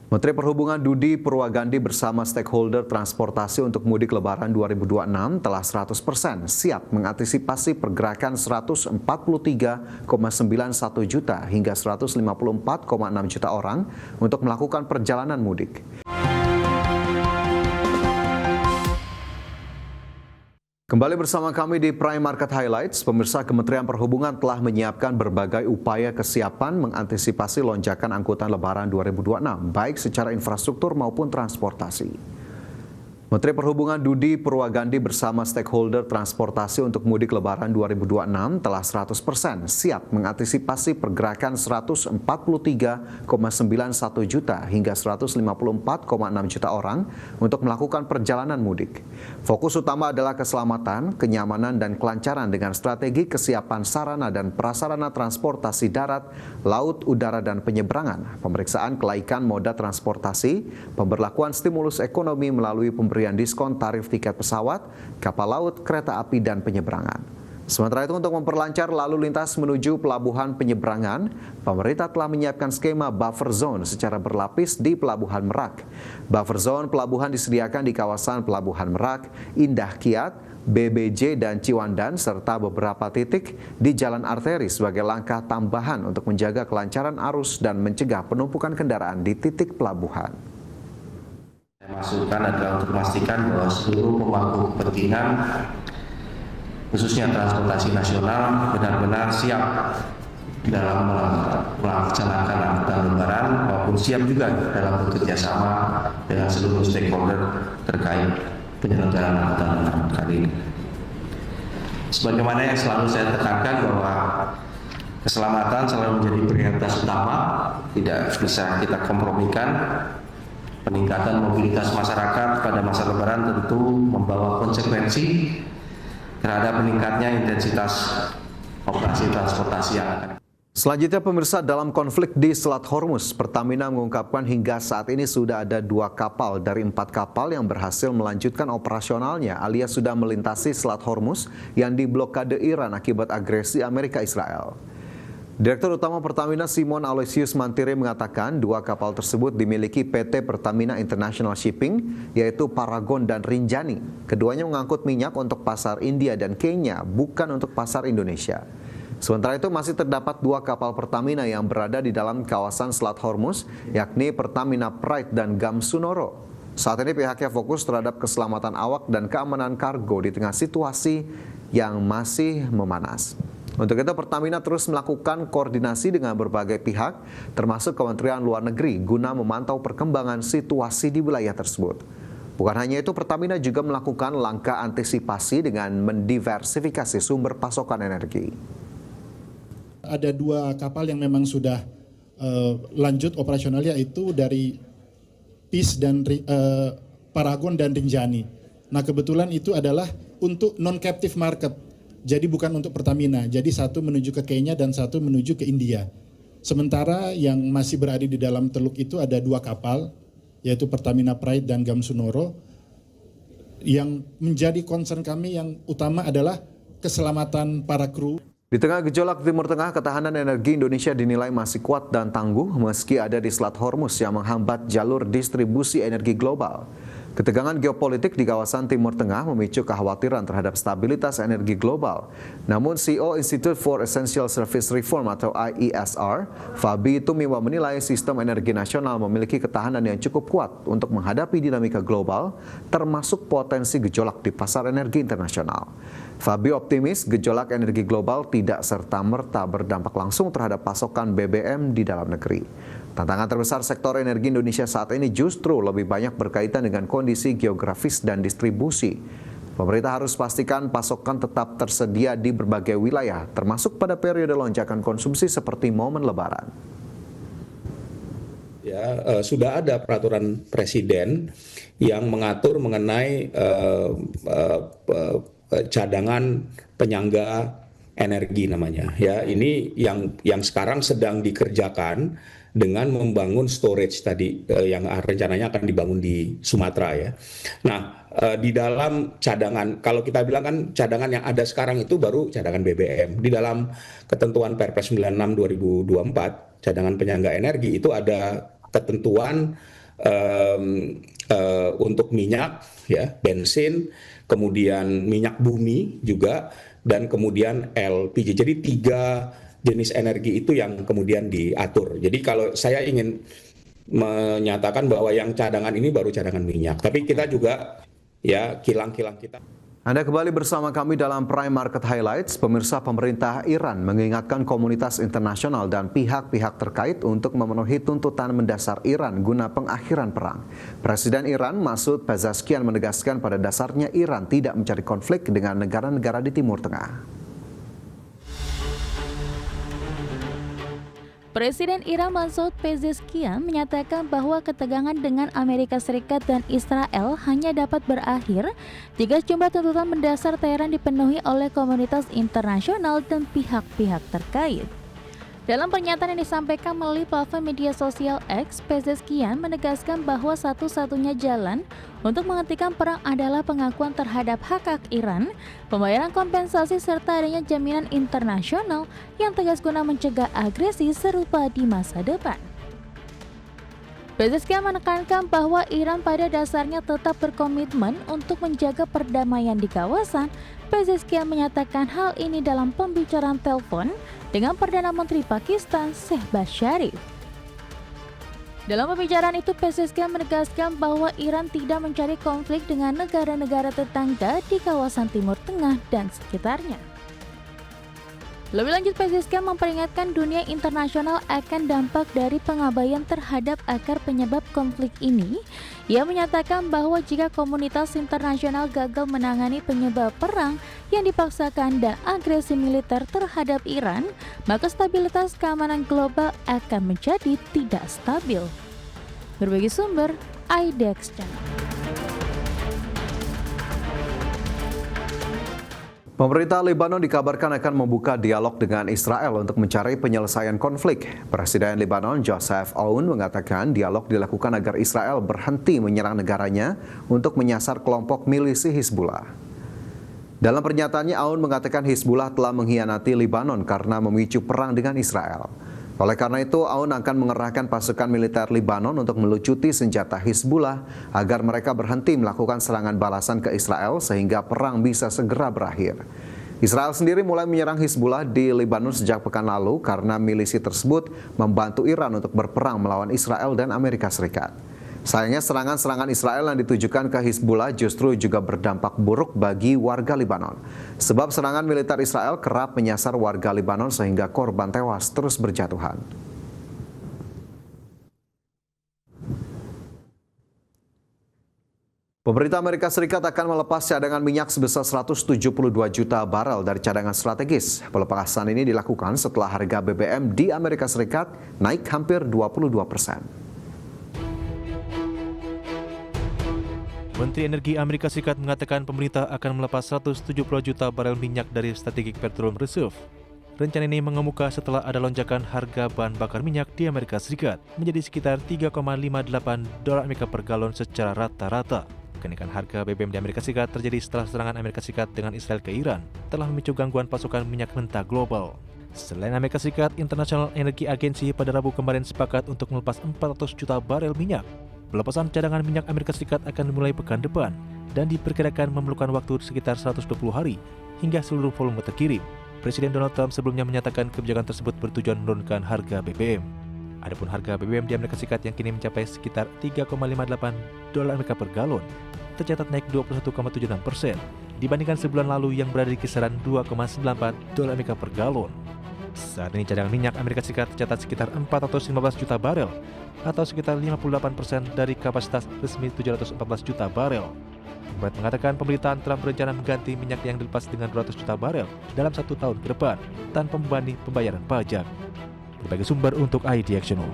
Menteri Perhubungan Budi Purwagandi bersama stakeholder transportasi untuk mudik Lebaran 2026 telah 100% siap mengantisipasi pergerakan 143,91 juta hingga 154,6 juta orang untuk melakukan perjalanan mudik. Kembali bersama kami di Prime Market Highlights. Pemirsa, Kementerian Perhubungan telah menyiapkan berbagai upaya kesiapan mengantisipasi lonjakan angkutan Lebaran 2026, baik secara infrastruktur maupun transportasi. Menteri Perhubungan Budi Purwagandi bersama stakeholder transportasi untuk mudik Lebaran 2026 telah 100% siap mengantisipasi pergerakan 143,91 juta hingga 154,6 juta orang untuk melakukan perjalanan mudik. Fokus utama adalah keselamatan, kenyamanan, dan kelancaran dengan strategi kesiapan sarana dan prasarana transportasi darat, laut, udara, dan penyeberangan, pemeriksaan kelaikan moda transportasi, pemberlakuan stimulus ekonomi melalui pemberian diskon tarif tiket pesawat, kapal laut, kereta api, dan penyeberangan. Sementara itu, untuk memperlancar lalu lintas menuju pelabuhan penyeberangan, pemerintah telah menyiapkan skema buffer zone secara berlapis di Pelabuhan Merak. Buffer zone pelabuhan disediakan di kawasan Pelabuhan Merak, Indah Kiat, BBJ, dan Ciwandan, serta beberapa titik di jalan arteri sebagai langkah tambahan untuk menjaga kelancaran arus dan mencegah penumpukan kendaraan di titik pelabuhan. Masukan adalah untuk memastikan bahwa seluruh pemangku kepentingan, khususnya transportasi nasional, benar-benar siap dalam melaksanakan angkutan Lebaran maupun siap juga dalam bekerja sama dengan seluruh stakeholder terkait penyelenggaraan angkutan Lebaran kali ini. Sebagaimana yang selalu saya tekankan bahwa keselamatan selalu menjadi prioritas utama, tidak bisa kita kompromikan. Peningkatan mobilitas masyarakat pada masa Lebaran tentu membawa konsekuensi terhadap meningkatnya intensitas operasi transportasi yang akan. Selanjutnya, pemirsa, dalam konflik di Selat Hormuz, Pertamina mengungkapkan hingga saat ini sudah ada 2 kapal dari 4 kapal yang berhasil melanjutkan operasionalnya alias sudah melintasi Selat Hormuz yang diblokade Iran akibat agresi Amerika Israel. Direktur Utama Pertamina Simon Aloysius Mantire mengatakan 2 kapal tersebut dimiliki PT Pertamina International Shipping, yaitu Paragon dan Rinjani. Keduanya mengangkut minyak untuk pasar India dan Kenya, bukan untuk pasar Indonesia. Sementara itu, masih terdapat 2 kapal Pertamina yang berada di dalam kawasan Selat Hormuz, yakni Pertamina Pride dan Gamsunoro. Saat ini pihaknya fokus terhadap keselamatan awak dan keamanan kargo di tengah situasi yang masih memanas. Untuk itu, Pertamina terus melakukan koordinasi dengan berbagai pihak, termasuk Kementerian Luar Negeri, guna memantau perkembangan situasi di wilayah tersebut. Bukan hanya itu, Pertamina juga melakukan langkah antisipasi dengan mendiversifikasi sumber pasokan energi. Ada 2 kapal yang memang sudah lanjut operasional, yaitu dari PIS dan Paragon dan Rinjani. Nah, kebetulan itu adalah untuk non-captive market. Jadi bukan untuk Pertamina, jadi satu menuju ke Kenya dan satu menuju ke India. Sementara yang masih berada di dalam teluk itu ada 2 kapal, yaitu Pertamina Pride dan Gamsunoro. Yang menjadi concern kami yang utama adalah keselamatan para kru. Di tengah gejolak Timur Tengah, ketahanan energi Indonesia dinilai masih kuat dan tangguh meski ada di Selat Hormuz yang menghambat jalur distribusi energi global. Ketegangan geopolitik di kawasan Timur Tengah memicu kekhawatiran terhadap stabilitas energi global. Namun CEO Institute for Essential Service Reform atau IESR, Fabi Tumiwa, menilai sistem energi nasional memiliki ketahanan yang cukup kuat untuk menghadapi dinamika global, termasuk potensi gejolak di pasar energi internasional. Fabi optimis gejolak energi global tidak serta-merta berdampak langsung terhadap pasokan BBM di dalam negeri. Tantangan terbesar sektor energi Indonesia saat ini justru lebih banyak berkaitan dengan kondisi geografis dan distribusi. Pemerintah harus pastikan pasokan tetap tersedia di berbagai wilayah, termasuk pada periode lonjakan konsumsi seperti momen Lebaran. Ya, sudah ada peraturan presiden yang mengatur mengenai cadangan penyangga energi namanya. Ya, ini yang sekarang sedang dikerjakan dengan membangun storage tadi yang rencananya akan dibangun di Sumatera ya. Nah, di dalam cadangan, kalau kita bilang kan cadangan yang ada sekarang itu baru cadangan BBM. Di dalam ketentuan Perpres 96 2024, cadangan penyangga energi itu ada ketentuan untuk minyak, ya, bensin, kemudian minyak bumi juga, dan kemudian LPG. Jadi 3 jenis energi itu yang kemudian diatur. Jadi kalau saya ingin menyatakan bahwa yang cadangan ini baru cadangan minyak, tapi kita juga, ya, kilang-kilang kita. Anda kembali bersama kami dalam Prime Market Highlights. Pemirsa, pemerintah Iran mengingatkan komunitas internasional dan pihak-pihak terkait untuk memenuhi tuntutan mendasar Iran guna pengakhiran perang. Presiden Iran Masoud Pezeshkian menegaskan pada dasarnya Iran tidak mencari konflik dengan negara-negara di Timur Tengah. Presiden Iran Masoud Pezeshkian menyatakan bahwa ketegangan dengan Amerika Serikat dan Israel hanya dapat berakhir jika sejumlah tuntutan mendasar Teheran dipenuhi oleh komunitas internasional dan pihak-pihak terkait. Dalam pernyataan yang disampaikan melalui platform media sosial X, Pezeshkian menegaskan bahwa satu-satunya jalan untuk menghentikan perang adalah pengakuan terhadap hak-hak Iran, pembayaran kompensasi serta adanya jaminan internasional yang tegas guna mencegah agresi serupa di masa depan. Pezeshkian menekankan bahwa Iran pada dasarnya tetap berkomitmen untuk menjaga perdamaian di kawasan. Pezeshkian menyatakan hal ini dalam pembicaraan telepon dengan Perdana Menteri Pakistan Shehbaz Sharif. Dalam pembicaraan itu, Pezeshkian menegaskan bahwa Iran tidak mencari konflik dengan negara-negara tetangga di kawasan Timur Tengah dan sekitarnya. Lebih lanjut, Pezeshkian memperingatkan dunia internasional akan dampak dari pengabaian terhadap akar penyebab konflik ini. Ia menyatakan bahwa jika komunitas internasional gagal menangani penyebab perang yang dipaksakan dan agresi militer terhadap Iran, maka stabilitas keamanan global akan menjadi tidak stabil. Berbagi sumber, IDX Channel. Pemerintah Lebanon dikabarkan akan membuka dialog dengan Israel untuk mencari penyelesaian konflik. Presiden Lebanon Joseph Aoun mengatakan dialog dilakukan agar Israel berhenti menyerang negaranya untuk menyasar kelompok milisi Hizbullah. Dalam pernyataannya, Aoun mengatakan Hizbullah telah mengkhianati Lebanon karena memicu perang dengan Israel. Oleh karena itu, Aoun akan mengerahkan pasukan militer Lebanon untuk melucuti senjata Hizbullah agar mereka berhenti melakukan serangan balasan ke Israel sehingga perang bisa segera berakhir. Israel sendiri mulai menyerang Hizbullah di Lebanon sejak pekan lalu karena milisi tersebut membantu Iran untuk berperang melawan Israel dan Amerika Serikat. Sayangnya serangan-serangan Israel yang ditujukan ke Hizbullah justru juga berdampak buruk bagi warga Lebanon. Sebab serangan militer Israel kerap menyasar warga Lebanon sehingga korban tewas terus berjatuhan. Pemerintah Amerika Serikat akan melepas cadangan minyak sebesar 172 juta barel dari cadangan strategis. Pelepasan ini dilakukan setelah harga BBM di Amerika Serikat naik hampir 22%. Menteri Energi Amerika Serikat mengatakan pemerintah akan melepas 170 juta barel minyak dari Strategic Petroleum Reserve. Rencana ini mengemuka setelah ada lonjakan harga bahan bakar minyak di Amerika Serikat menjadi sekitar $3,58 per galon secara rata-rata. Kenaikan harga BBM di Amerika Serikat terjadi setelah serangan Amerika Serikat dengan Israel ke Iran telah memicu gangguan pasokan minyak mentah global. Selain Amerika Serikat, International Energy Agency pada Rabu kemarin sepakat untuk melepas 400 juta barel minyak. Pelepasan cadangan minyak Amerika Serikat akan dimulai pekan depan dan diperkirakan memerlukan waktu sekitar 120 hari hingga seluruh volume terkirim. Presiden Donald Trump sebelumnya menyatakan kebijakan tersebut bertujuan menurunkan harga BBM. Adapun harga BBM di Amerika Serikat yang kini mencapai sekitar $3,58 per galon tercatat naik 21,76% dibandingkan sebulan lalu yang berada di kisaran $2,94 per galon. Saat ini cadangan minyak Amerika Serikat tercatat sekitar 415 juta barel atau sekitar 58% dari kapasitas resmi 714 juta barel. Pembuat mengatakan pemerintahan Trump berencana mengganti minyak yang dilepas dengan 200 juta barel dalam 1 tahun ke depan tanpa membebani pembayaran pajak. Berbagai sumber untuk IDX Channel.